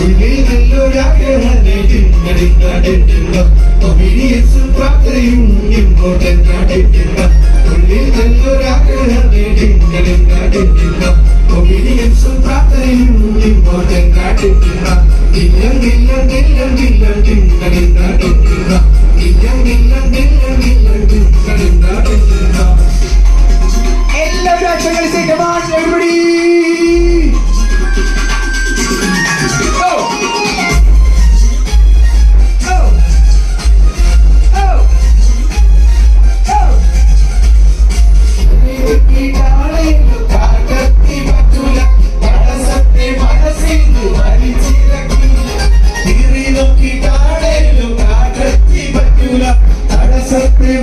ഉള്ളിൽ നല്ലൊരാഗ്രഹമേ ടിങ്കടിങ്ക ഒബീഡിയൻസും പ്രാർത്ഥനയും ഇമ്പോർട്ടൻ്റ് ഉള്ളിൽ നല്ലൊരാഗ്രഹമേ ടിങ്കടിങ്ക ഒബീഡിയൻസും പ്രാർത്ഥനയും ഇമ്പോർട്ടൻ്റ് ദില്ലം ദില്ലം ദില്ലം ദില്ലം ടിങ്കടിങ്ക ദില്ലം ദില്ലം ദില്ലം ദില്ലം ടിങ്കടിങ്ക. എല്ലാവരും അക്ഷരങ്ങൾ come on everybody.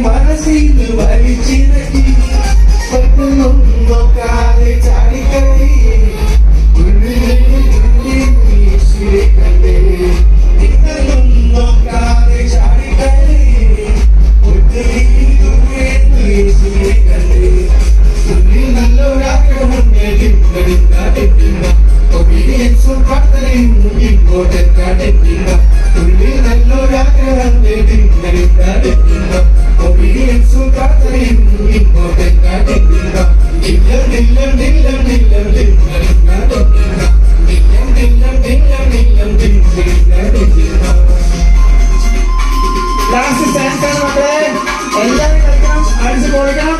മനസ്സിന് വലിച്ചിറക്കി നോക്കാതെ ചാടിക്കറി നോക്കാതെ ചാടിക്കറി നല്ലൊരാഗ്രഹം ഒബീഡിയൻസും പ്രാർത്ഥനയും ഇമ്പോർട്ടൻ്റ് ഉള്ളിൽ നല്ലൊരാഗ്രഹം ഒബീഡിയൻസും പ്രാർത്ഥനയും ഇമ്പോർട്ടൻ്റ് ദില്ലം ദില്ലം ദില്ലം ദില്ലം ദില്ലം ദില്ലം ദില്ലം ദില്ലം. ലാസ്റ്റ് സ്റ്റാൻഡ് ആണ് മക്കളെ, എല്ലാവരും കളിക്കണം, അടിച്ച് പൊളിക്കണം.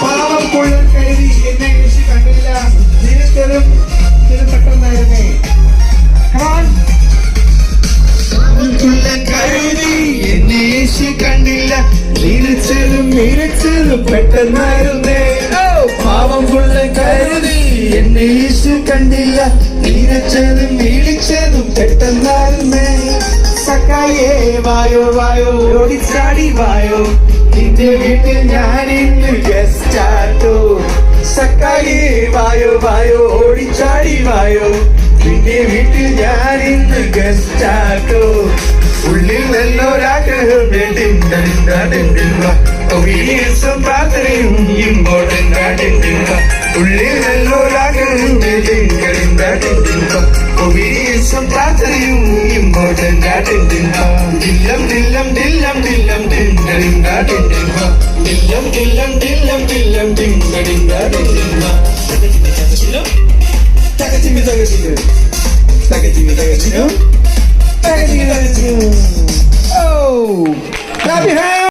പാവം കൊള്ളൻ കരുതി എന്നെ യേശു കണ്ടില്ല, ജീവിതത്തിലും ചില പെട്ടെന്നായിരുന്നേ. കരുതി എന്നെ യേശു കണ്ടില്ല, നിരച്ചതും പെട്ടെന്നായിരുന്നേ. പാവം കൊള്ളൻ കരുതി എന്നെ യേശു കണ്ടില്ല, നിരച്ചതും പെട്ടെന്നായിരുന്നേ. സക്കായേ വായോ വായോ ഓടിച്ചാടി വായോ, നിന്റെ വീട്ടിൽ ഞാൻ ഇന്ന് ഗസ്റ്റ് ആട്ടോ. സക്കായേ വായോ വായോ ഓടിച്ചാടി വായോ, നിന്റെ വീട്ടിൽ ഞാൻ ഇന്ന് ഗസ്റ്റ് ആട്ടോ. ഉള്ളിൽ നല്ലൊരാഗ്രഹം ഒബീഡിയൻസും പ്രാർത്ഥനയും ഇമ്പോർട്ടൻ്റ് ഉള്ളിൽ നല്ലൊരാഗ്രഹം ഒബീഡിയൻസും പ്രാർത്ഥനയും important ദില്ലം ദില്ലം ദില്ലം ദില്ലം ദില്ലം ദില്ലം ദില്ലം ദില്ലം ദില്ലം. Oh, clap your hands.